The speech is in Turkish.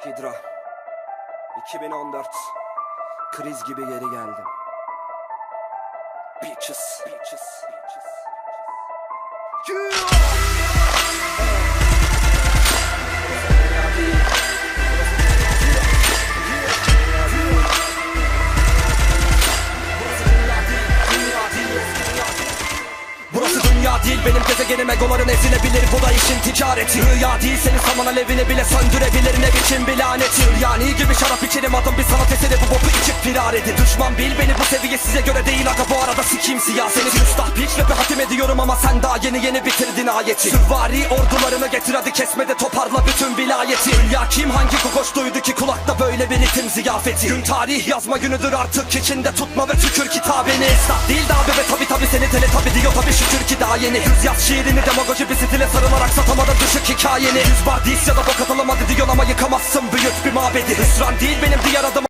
Hidra 2014 kriz gibi geri geldim. Bitches. Burası dünya değil, benim gezegenim, egoların ezilebilir, bu da işin ticareti. Rüya değil, senin saman alevini bile söndürebilir, ne biçim bir laneti. Yani gibi şarap içerim, adım bir sanat eseri, bu boku içip firar edin. Düşman bil beni, bu seviye size göre değil aga, bu arada sikiyim siyaseni. Üstad piç rapi hatim ediyorum ama sen daha yeni bitirdin ayeti. Süvari ordularını getir hadi, kesmede toparla bütün vilayeti. Hülya kim, hangi kokoş duydu ki kulakta böyle bir ritim ziyafeti. Gün tarih yazma günüdür artık, içinde tutma ve tükür kitabeni. Üstad değil daha bebe, tabi seni teletabi diyor tabi, şükür ki daha yeni. Yüz yaz şiirini demagoji bir stile sarılarak satamadan düşük hikayeni. Yüz bar diss ya da bok atılamadı diyor ama yıkamazsın büyük bir mabedi. Hüsran değil benim diğer adım.